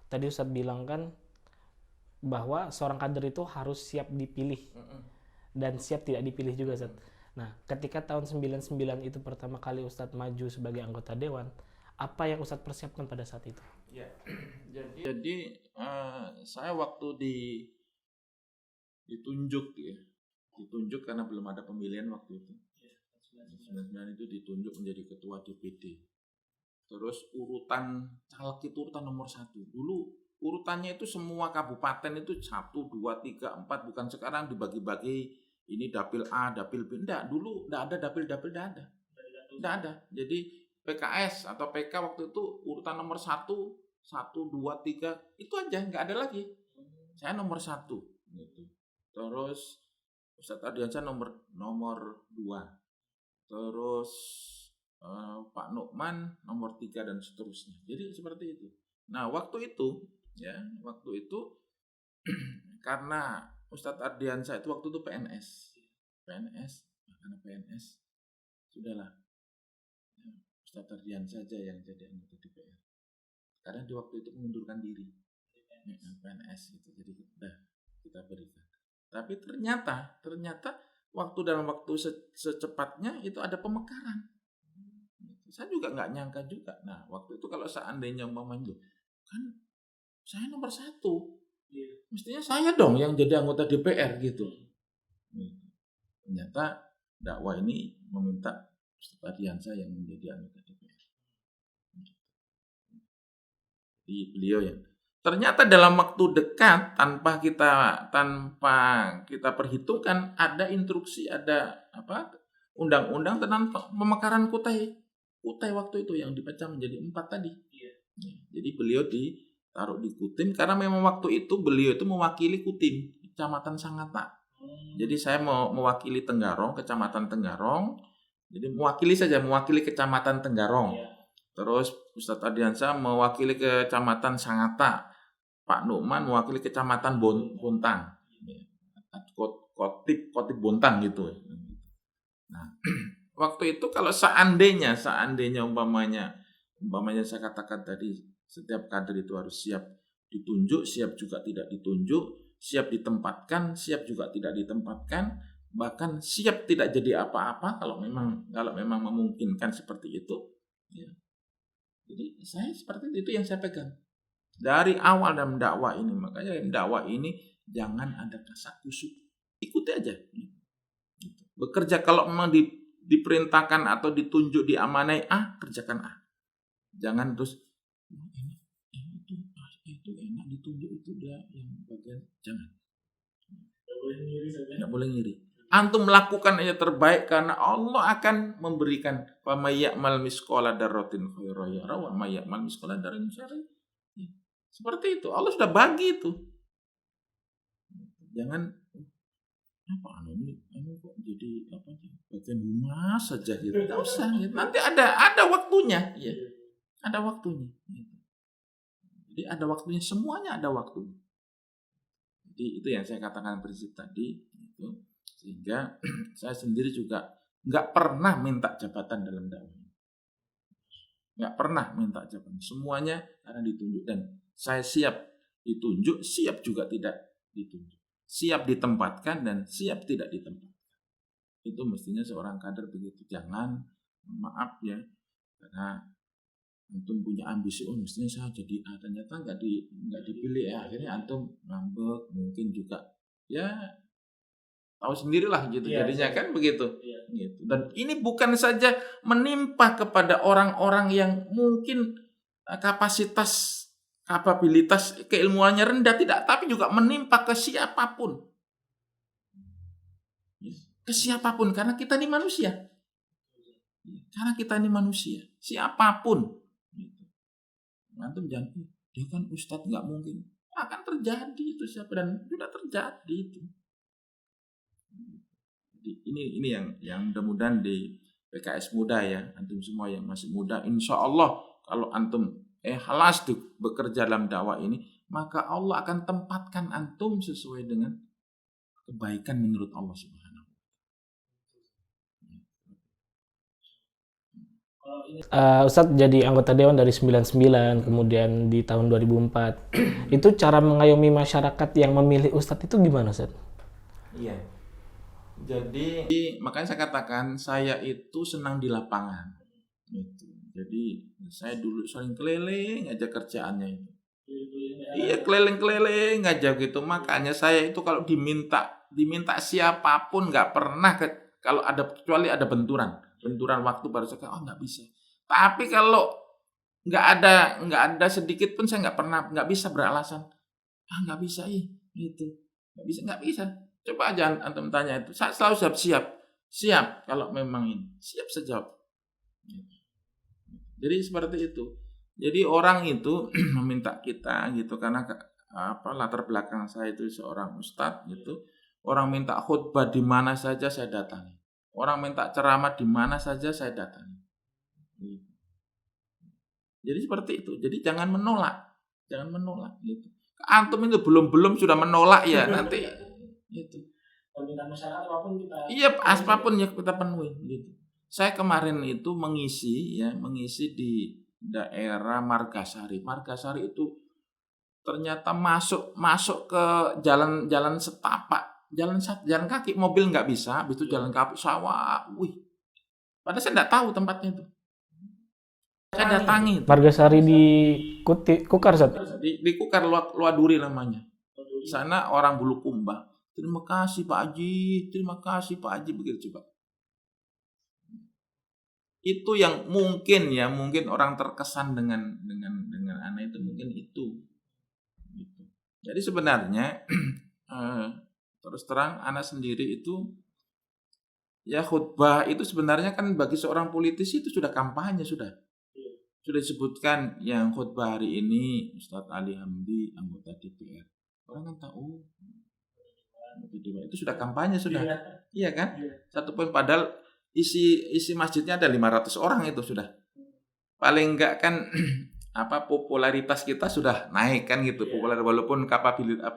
Tadi Ustadz bilang kan bahwa seorang kader itu harus siap dipilih dan siap tidak dipilih juga, Ustadz. Nah, ketika tahun 99 itu pertama kali Ustadz maju sebagai anggota dewan, apa yang Ustadz persiapkan pada saat itu? Ya, jadi saya waktu ditunjuk karena belum ada pemilihan waktu itu. 99 itu ditunjuk menjadi ketua DPD. Terus urutan caleg itu urutan nomor 1. Dulu urutannya itu semua kabupaten itu 1, 2, 3, 4, bukan sekarang dibagi-bagi ini dapil A, dapil B. Enggak, dulu enggak ada dapil-dapil, enggak ada. Jadi PKS atau PK waktu itu urutan nomor 1, 2, 3 itu aja, enggak ada lagi. Saya nomor 1 gitu. Terus Ustadz Ardiansyah nomor 2. Terus Pak Nukman nomor 3 dan seterusnya. Jadi seperti itu. Nah, waktu itu karena Ustadz Ardiansyah itu waktu itu PNS. Karena PNS sudahlah, Ustadz Ardiansyah saja yang jadi anggota DPR. Karena di waktu itu mengundurkan diri PNS itu, jadi kita berikan. Tapi ternyata dalam waktu secepatnya itu ada pemekaran. Saya juga nggak nyangka juga. Nah, waktu itu kalau seandainya umpamanya kan saya nomor 1, mestinya saya dong yang jadi anggota DPR gitu. Ternyata dakwah ini meminta Ustadz Ardiansyah yang menjadi anggota DPR. Jadi beliau ya. Ternyata dalam waktu dekat tanpa kita perhitungkan ada instruksi, ada undang-undang tentang pemekaran Kutai waktu itu yang dipecah menjadi 4 tadi. Jadi beliau ditaruh di Kutim karena memang waktu itu beliau itu mewakili Kutim, Kecamatan Sangatta. Jadi saya mau mewakili Tenggarong, Kecamatan Tenggarong. Jadi mewakili Kecamatan Tenggarong. Terus Ustadz Ardiansyah mewakili Kecamatan Sangatta. Pak Nukman mewakili Kecamatan Bontang. Kotip Bontang gitu. Nah, waktu itu kalau seandainya umpamanya saya katakan tadi, setiap kader itu harus siap ditunjuk, siap juga tidak ditunjuk, siap ditempatkan, siap juga tidak ditempatkan, bahkan siap tidak jadi apa-apa kalau memang memungkinkan seperti itu. Ya. Jadi saya seperti itu yang saya pegang dari awal dalam dakwah ini. Makanya dakwah ini jangan ada kasak-kusuk, ikuti aja. Gitu. Bekerja kalau memang diperintahkan atau ditunjuk, diamanai kerjakan A. Jangan terus itu enak ditunjuk, itu dia yang bagian, jangan. Nggak boleh ngiri. Antum melakukan aja terbaik karena Allah akan memberikan famayyamal misqala dzarratin khairan yara wa mayyamal misqala dzarratin syarran. Seperti itu. Allah sudah bagi itu. Jangan ini kok jadi bagian humas saja gitu. Enggak usah gitu. Nanti ada waktunya, ya. Ada waktunya gitu. Jadi ada waktunya, semuanya ada waktunya. Jadi itu yang saya katakan prinsip tadi gitu. Sehingga saya sendiri juga enggak pernah minta jabatan dalam dakwah. Enggak pernah minta jabatan. Semuanya karena ditunjuk, dan saya siap ditunjuk, siap juga tidak ditunjuk. Siap ditempatkan dan siap tidak ditempatkan. Itu mestinya seorang kader begitu. Jangan, maaf ya, karena antum punya ambisi, mestinya saya jadi A, ternyata nggak dipilih ya. Akhirnya antum ngambek, mungkin juga ya tahu sendirilah gitu Iya, jadinya iya. kan begitu. Iya. Gitu. Dan ini bukan saja menimpa kepada orang-orang yang mungkin kapabilitas keilmuannya rendah, tidak, tapi juga menimpa ke siapapun. Ke siapapun, karena kita ini manusia. Karena kita ini manusia, siapapun. Gitu. Antum jangan, dia kan ustadz, nggak mungkin. Akan terjadi itu siapa, dan sudah terjadi itu. Jadi ini yang mudah-mudahan di PKS muda ya, antum semua yang masih muda, insya Allah kalau antum ikhlas bekerja dalam dakwah ini, maka Allah akan tempatkan antum sesuai dengan kebaikan menurut Allah Subhanahu. Ustadz jadi anggota dewan dari 99, kemudian di tahun 2004. Itu cara mengayomi masyarakat yang memilih Ustadz itu gimana, Ustadz? Iya. Jadi makanya saya katakan saya itu senang di lapangan. Gitu. Jadi saya dulu sering keliling aja kerjaannya itu. Iya, keliling-keliling aja gitu. Makanya saya itu kalau diminta siapapun nggak pernah kalau ada, kecuali ada benturan waktu baru saya nggak bisa. Tapi kalau nggak ada sedikit pun saya nggak bisa beralasan. Nggak bisa gitu. Nggak bisa. Coba aja antum tanya itu. Saya selalu siap kalau memang ini siap sejawab. Jadi seperti itu. Jadi orang itu meminta kita gitu karena latar belakang saya itu seorang ustadz gitu. Orang minta khutbah di mana saja saya datangi. Orang minta ceramah di mana saja saya datangi. Gitu. Jadi seperti itu. Jadi jangan menolak gitu. Antum itu belum sudah menolak ya nanti itu. Permintaan masyarakat apapun kita. Iya, apapun ya kita penuhi gitu. Saya kemarin itu mengisi di daerah Margasari. Margasari itu ternyata masuk ke jalan setapak, jalan kaki, mobil nggak bisa, habis itu jalan kaki sawah. Padahal saya nggak tahu tempatnya itu. Saya datangi. Margasari di Kukar, Ustadz? Di Kukar, Luaduri namanya. Di sana orang Bulukumba. Terima kasih Pak Haji, begitu coba. Itu yang mungkin orang terkesan dengan anak itu mungkin itu. Gitu. Jadi sebenarnya terus terang anak sendiri itu ya khutbah itu sebenarnya kan bagi seorang politisi itu sudah kampanye sudah disebutkan yang khutbah hari ini Ustadz Ali Hamdi anggota DPR. Orang kan tahu itu sudah kampanye sudah. Iya kan? Satu poin, padahal isi masjidnya ada 500 orang itu sudah. Paling enggak kan popularitas kita sudah naik kan gitu. Populer walaupun kapabilitas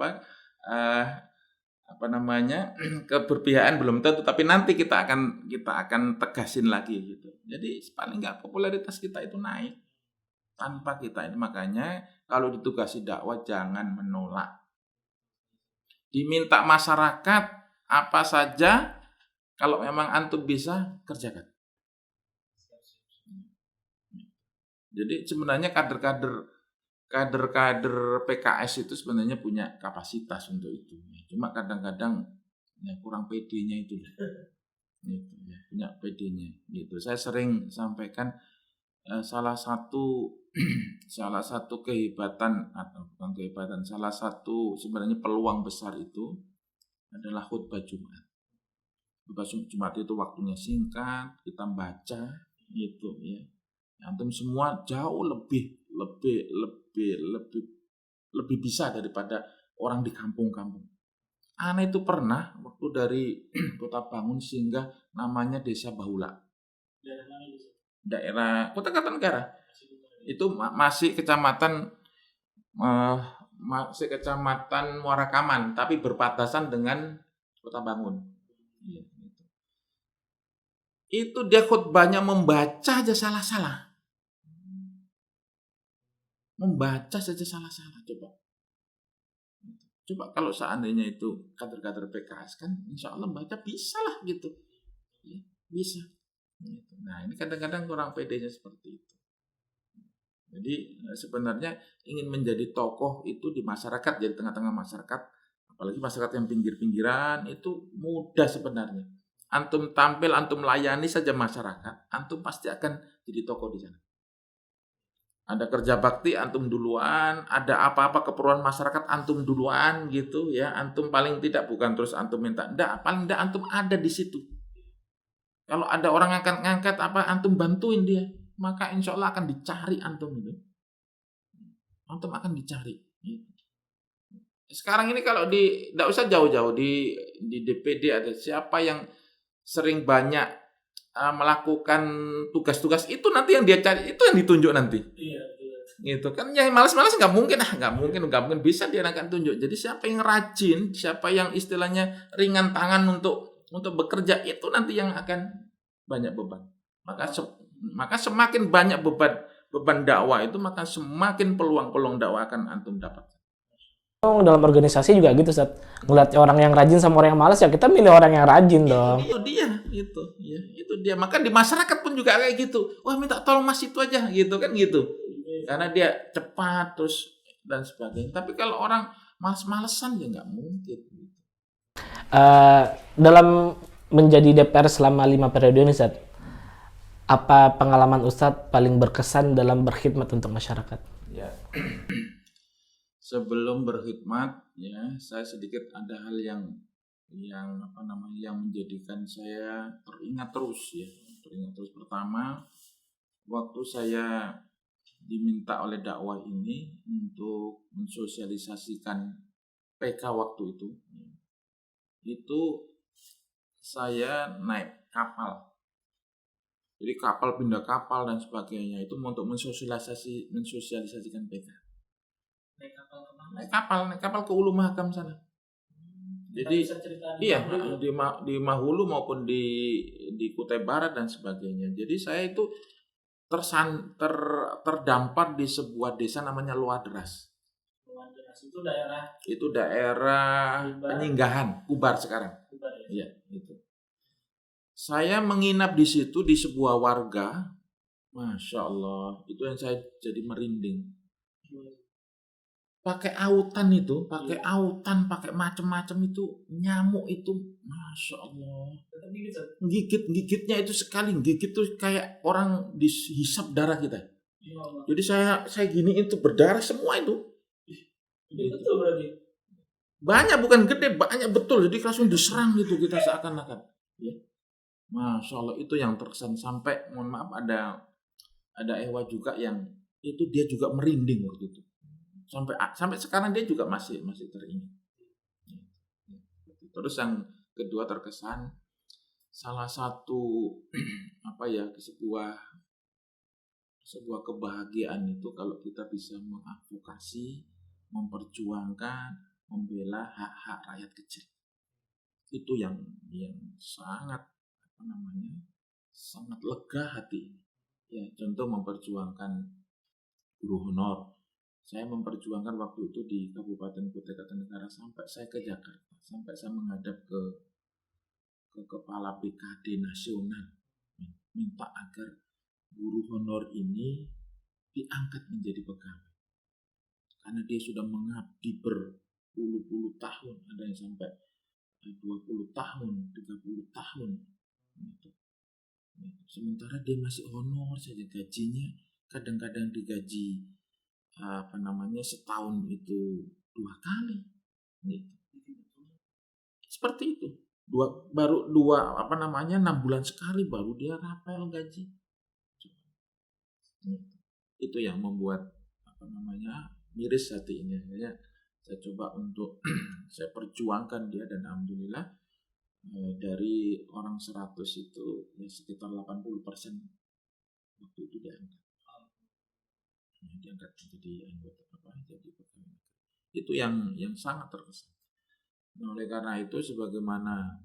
keberpihakan belum tentu, tapi nanti kita akan tegasin lagi gitu. Jadi paling enggak popularitas kita itu naik tanpa kita ini. Makanya kalau ditugasi dakwah jangan menolak. Diminta masyarakat apa saja, kalau memang antum bisa kerjakan. Jadi sebenarnya kader PKS itu sebenarnya punya kapasitas untuk itu. Cuma kadang-kadang kurang PD-nya itu. Gitu, ya, punya PD-nya. Gitu. Saya sering sampaikan salah satu kehebatan atau bukan kehebatan, salah satu sebenarnya peluang besar itu adalah khutbah Jumat. Khutbah Jumat itu waktunya singkat, kita baca gitu ya. Antum semua jauh lebih bisa daripada orang di kampung-kampung. Ana itu pernah waktu dari Kota Bangun singgah namanya Desa Bahula. Daerah Kota Kartanegara. Itu masih kecamatan Muarakaman, tapi berbatasan dengan Kota Bangun. Itu dia khutbahnya membaca aja salah-salah. Coba kalau seandainya itu kader-kader PKS kan insya Allah baca bisa lah gitu. Ya, bisa. Nah ini kadang-kadang kurang PD-nya seperti itu. Jadi sebenarnya ingin menjadi tokoh itu di masyarakat, jadi tengah-tengah masyarakat, apalagi masyarakat yang pinggir-pinggiran itu mudah sebenarnya. Antum tampil, antum layani saja masyarakat, antum pasti akan jadi tokoh di sana. Ada kerja bakti, antum duluan. Ada apa-apa keperluan masyarakat, antum duluan gitu ya. Antum paling tidak bukan terus antum minta. Enggak, paling tidak antum ada di situ. Kalau ada orang ngangkat apa, antum bantuin dia. Maka insya Allah akan dicari antum itu. Antum akan dicari. Sekarang ini kalau tidak usah jauh-jauh di DPD ada siapa yang sering banyak melakukan tugas-tugas itu, nanti yang dia cari itu yang ditunjuk nanti. Iya. Gitu kan, yang malas-malas nggak mungkin bisa dia akan tunjuk. Jadi siapa yang rajin, siapa yang istilahnya ringan tangan untuk bekerja, itu nanti yang akan banyak beban. Maka semakin banyak beban dakwah itu, maka semakin peluang dakwah akan antum dapat. Dalam organisasi juga gitu, Ustaz. Ngeliat orang yang rajin sama orang yang malas, ya kita milih orang yang rajin dong. Itu dia. Maka di masyarakat pun juga kayak gitu. Wah, minta tolong Mas itu aja gitu kan gitu. Karena dia cepat terus dan sebagainya. Tapi kalau orang malas-malesan ya nggak mungkin. Dalam menjadi DPR selama 5 periode ini, Ustaz, apa pengalaman Ustaz paling berkesan dalam berkhidmat untuk masyarakat? Ya. Sebelum berkhidmat, ya, saya sedikit ada hal yang menjadikan saya teringat terus. Pertama, waktu saya diminta oleh dakwah ini untuk mensosialisasikan PK waktu itu saya naik kapal. Jadi kapal pindah kapal dan sebagainya itu untuk mensosialisasikan PK. Naik kapal ke Ulu Mahakam sana. Jadi iya, di Mahulu maupun di Kutai Barat dan sebagainya. Jadi saya itu terdampar di sebuah desa namanya Luadras. Itu daerah Penyinggahan, Kubar sekarang. Iya, itu. Saya menginap di situ di sebuah warga, Masya Allah, itu yang saya jadi merinding. Pakai autan, pakai macam-macam itu, nyamuk itu, Masya Allah. Gigitnya itu sekali gigit tuh kayak orang dihisap darah kita. Jadi saya gini itu berdarah semua itu. Betul berarti. Banyak, bukan gede, banyak betul. Jadi langsung diserang gitu kita seakan-akan. Ya. Masya Allah, itu yang terkesan sampai, mohon maaf, ada Ewa juga yang itu dia juga merinding waktu itu. Sampai sekarang dia juga masih teringat. Terus yang kedua terkesan, salah satu sebuah kebahagiaan itu kalau kita bisa mengadvokasi, memperjuangkan, membela hak-hak rakyat kecil. Itu yang sangat sangat lega hati. Ya, contoh memperjuangkan guru honor. Saya memperjuangkan waktu itu di Kabupaten Kutai Kartanegara sampai saya ke Jakarta, sampai saya menghadap ke kepala BKD nasional, minta agar guru honor ini diangkat menjadi pegawai. Karena dia sudah mengabdi berpuluh-puluh tahun, ada yang sampai 20 tahun, 30 tahun. Sementara dia masih honor saja, gajinya kadang-kadang digaji setahun itu 2 kali. Seperti itu. 6 bulan sekali baru dia rapel gaji. Itu yang membuat miris hati ini. Saya coba untuk saya perjuangkan dia, dan alhamdulillah dari orang 100 itu ya sekitar 80% waktu itu diangkat menjadi anggota jadi pegawai. Itu yang sangat terkesan. Nah, oleh karena itu sebagaimana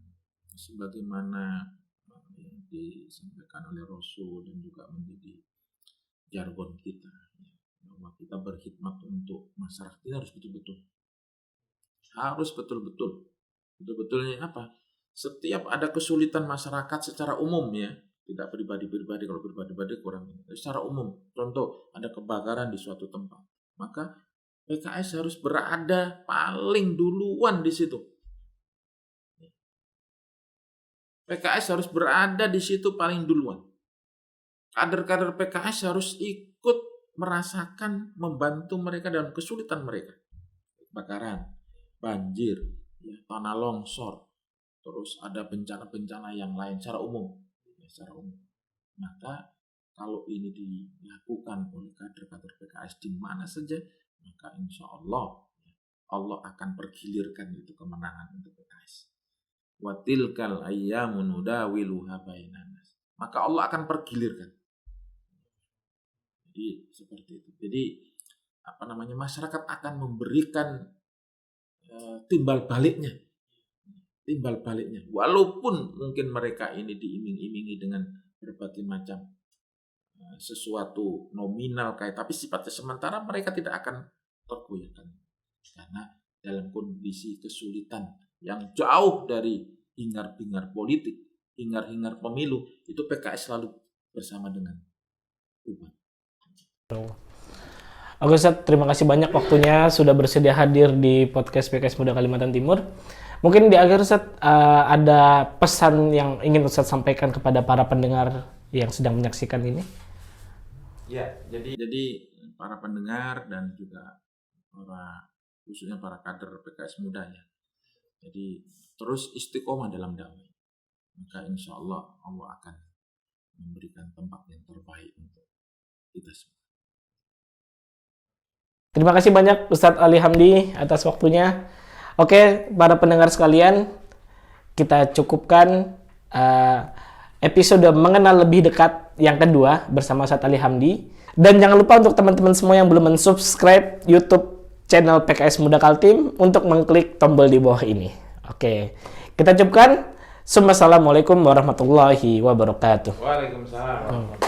yang disampaikan oleh Rasul dan juga menjadi jargon kita, bahwa kita berkhidmat untuk masyarakat, kita harus betul-betulnya apa? Setiap ada kesulitan masyarakat secara umum, ya, tidak pribadi-pribadi. Kalau pribadi-pribadi kurang. Secara umum, contoh ada kebakaran di suatu tempat, maka PKS harus berada paling duluan di situ. PKS harus berada di situ paling duluan. Kader-kader PKS harus ikut merasakan, membantu mereka dalam kesulitan mereka. Kebakaran, banjir, tanah longsor, terus ada bencana-bencana yang lain secara umum. Maka kalau ini dilakukan oleh kader-kader PKS di mana saja, maka insya Allah akan pergilirkan itu kemenangan untuk PKS. Wa tilkal ayyamu nudawiluha bainan nas. Maka Allah akan pergilirkan. Jadi seperti itu. Jadi masyarakat akan memberikan timbal baliknya. Walaupun mungkin mereka ini diiming-imingi dengan berbagai macam sesuatu nominal tapi sifatnya sementara, mereka tidak akan tergoyahkan. Karena dalam kondisi kesulitan yang jauh dari hingar-bingar politik, hingar-hingar pemilu, itu PKS selalu bersama dengan umat. Oke Ustadz, terima kasih banyak waktunya sudah bersedia hadir di podcast PKS Muda Kalimantan Timur. Mungkin di akhir Ustadz ada pesan yang ingin Ustadz sampaikan kepada para pendengar yang sedang menyaksikan ini. Ya, jadi para pendengar dan juga khususnya para kader PKS Muda ya. Jadi terus istiqomah dalam dakwah. Maka insya Allah akan memberikan tempat yang terbaik untuk kita semua. Terima kasih banyak Ustadz Ali Hamdi atas waktunya. Oke, para pendengar sekalian, kita cukupkan episode mengenal lebih dekat yang kedua bersama Ustadz Ali Hamdi. Dan jangan lupa untuk teman-teman semua yang belum mensubscribe YouTube channel PKS Muda Kaltim untuk mengklik tombol di bawah ini. Oke, kita cukupkan. Assalamualaikum warahmatullahi wabarakatuh. Waalaikumsalam.